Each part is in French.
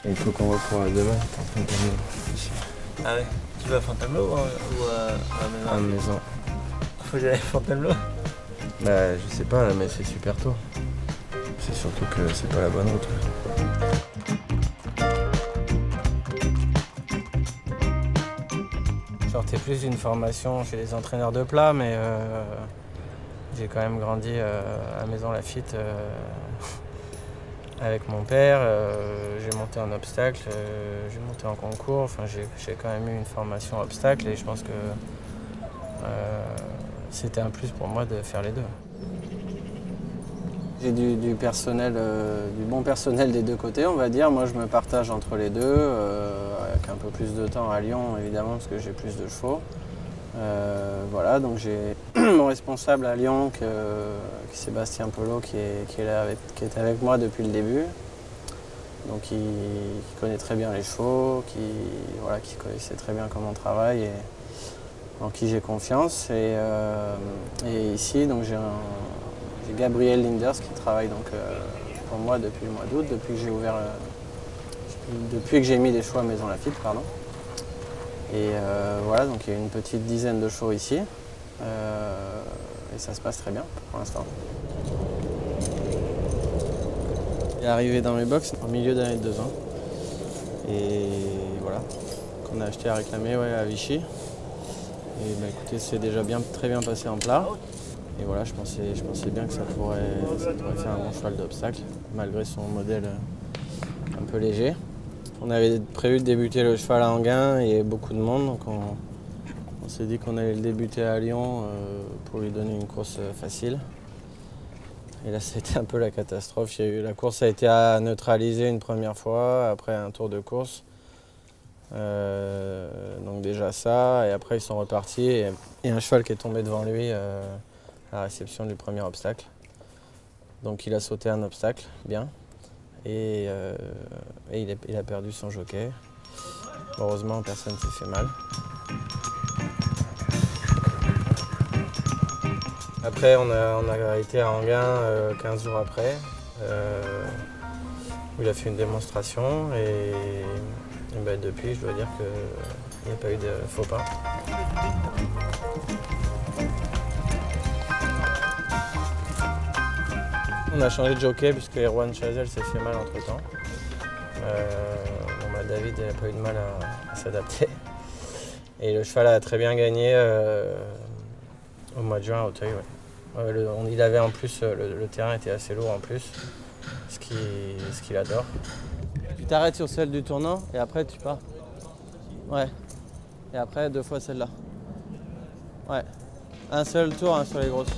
Il faut qu'on va pour demain, à Fontainebleau. Ah ouais. Tu vas à Fontainebleau ou à la maison? À la maison. Faut que j'aille à Fontainebleau? Bah je sais pas, mais c'est super tôt. C'est surtout que c'est pas la bonne route. Sortais plus d'une formation chez les entraîneurs de plat, mais j'ai quand même grandi à Maison Lafitte avec mon père. J'ai monté en obstacle, j'ai monté en concours. Enfin, j'ai quand même eu une formation obstacle et je pense que c'était un plus pour moi de faire les deux. J'ai du personnel, du bon personnel des deux côtés, on va dire. Moi, je me partage entre les deux, avec un peu plus de temps à Lyon, évidemment, parce que j'ai plus de chevaux. Voilà, donc j'ai mon responsable à Lyon, qui est Sébastien Pelot, qui est avec moi depuis le début. Donc, qui connaît très bien les chevaux, qui connaissait très bien comment on travaille et en qui j'ai confiance. Et ici, donc j'ai Gabriel Linders qui travaille donc, pour moi depuis le mois d'août, depuis que j'ai mis les chevaux à Maison Lafitte, pardon. Et voilà, donc il y a une petite dizaine de chevaux ici. Et ça se passe très bien pour l'instant. Il est arrivé dans mes box en milieu d'année de 2 ans. Et voilà, qu'on a acheté à réclamer à Vichy. Et bah, écoutez, c'est déjà très bien passé en plat. Et voilà, je pensais bien que ça pourrait faire un bon cheval d'obstacle, malgré son modèle un peu léger. On avait prévu de débuter le cheval à Enghien, il y avait beaucoup de monde, donc on s'est dit qu'on allait le débuter à Lyon pour lui donner une course facile. Et là, c'était un peu la catastrophe. La course a été à neutraliser une première fois, après un tour de course. Donc déjà ça, et après ils sont repartis, et un cheval qui est tombé devant lui à la réception du premier obstacle. Donc il a sauté un obstacle, bien, et il a perdu son jockey. Heureusement, personne ne s'est fait mal. Après, on a été à Enghien 15 jours après, où il a fait une démonstration, et ben, depuis, je dois dire qu'il n'y a pas eu de faux pas. On a changé de jockey puisque Erwan Chazelle s'est fait mal entre temps. David n'a pas eu de mal à s'adapter. Et le cheval a très bien gagné au mois de juin à Auteuil. Ouais. Il avait en plus, le terrain était assez lourd en plus, ce qu'il adore. Tu t'arrêtes sur celle du tournant et après tu pars. Ouais. Et après 2 fois celle-là. Ouais. Un seul tour sur les grosses.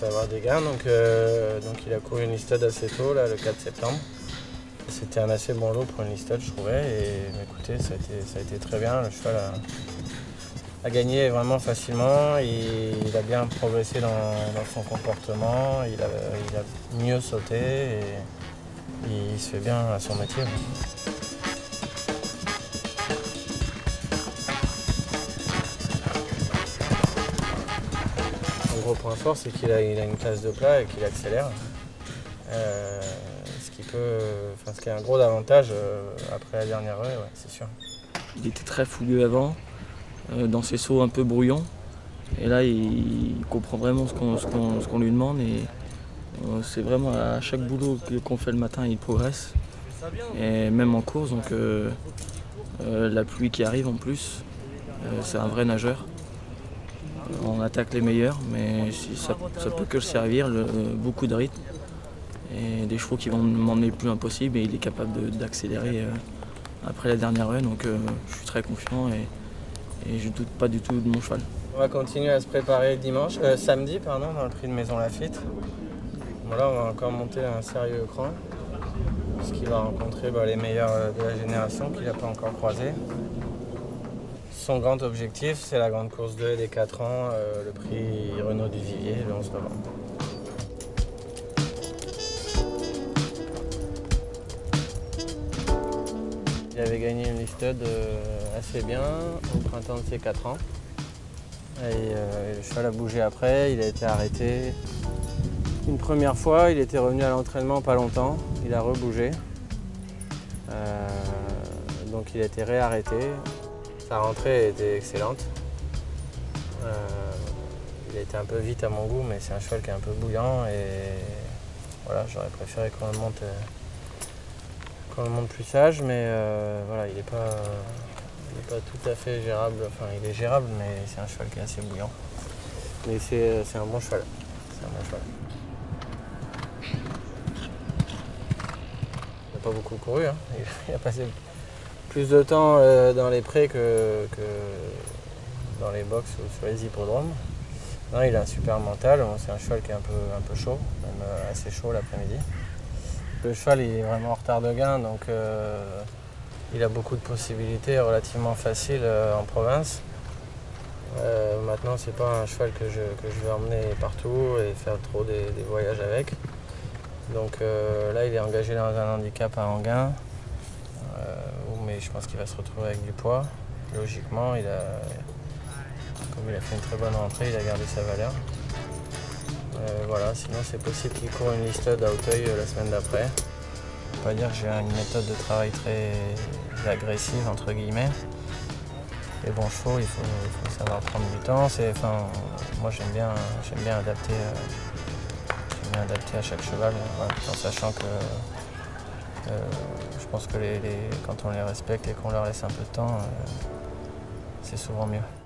Avoir des gains, donc il a couru une listade assez tôt, là, le 4 septembre. C'était un assez bon lot pour une listade, je trouvais, et écoutez, ça a été très bien. Le cheval a gagné vraiment facilement, il a bien progressé dans son comportement, il a mieux sauté, et il se fait bien à son métier. Le gros point fort, c'est qu'il a une classe de plat et qu'il accélère. Ce qui est un gros avantage après la dernière haie, ouais, c'est sûr. Il était très fougueux avant, dans ses sauts un peu brouillons. Et là, il comprend vraiment ce qu'on lui demande. Et c'est vraiment à chaque boulot qu'on fait le matin, il progresse. Et même en course, donc la pluie qui arrive en plus, c'est un vrai nageur. On attaque les meilleurs, mais ça peut que le servir, beaucoup de rythme. Et des chevaux qui vont m'emmener le plus loin possible, et il est capable d'accélérer après la dernière haie, donc je suis très confiant et je ne doute pas du tout de mon cheval. On va continuer à se préparer samedi dans le prix de Maison Lafitte. Là, on va encore monter un sérieux cran, puisqu'il va rencontrer les meilleurs de la génération qu'il n'a pas encore croisé. Son grand objectif, c'est la grande course 2 des 4 ans, le prix Renaud du Vivier, le 11 novembre. il stud assez bien au printemps de ses 4 ans. Et le cheval a bougé après, il a été arrêté une première fois, il était revenu à l'entraînement pas longtemps, il a rebougé. Donc il a été réarrêté. Sa rentrée était excellente. Il a été un peu vite à mon goût, mais c'est un cheval qui est un peu bouillant et voilà, j'aurais préféré qu'on le monte plus sage, mais voilà, il n'est pas tout à fait gérable. Enfin, il est gérable, mais c'est un cheval qui est assez bouillant. Mais c'est un bon cheval. C'est un bon cheval. Il n'a pas beaucoup couru, hein. Il a passé plus de temps dans les prés que dans les box ou sur les hippodromes. Non, il a un super mental. Bon, c'est un cheval qui est un peu chaud, même assez chaud l'après-midi. Le cheval il est vraiment en retard de gain, donc il a beaucoup de possibilités relativement faciles en province. Maintenant, c'est pas un cheval que je vais emmener partout et faire trop des voyages avec. Donc là, il est engagé dans un handicap à Enghien, mais je pense qu'il va se retrouver avec du poids. Logiquement, comme il a fait une très bonne rentrée, il a gardé sa valeur. Voilà, sinon c'est possible qu'il court une liste à Auteuil la semaine d'après. On peut pas dire que j'ai une méthode de travail très agressive entre guillemets. Les bons chevaux, il faut savoir prendre du temps. Moi j'aime bien adapter à chaque cheval, voilà, en sachant que je pense que quand on les respecte et qu'on leur laisse un peu de temps, c'est souvent mieux.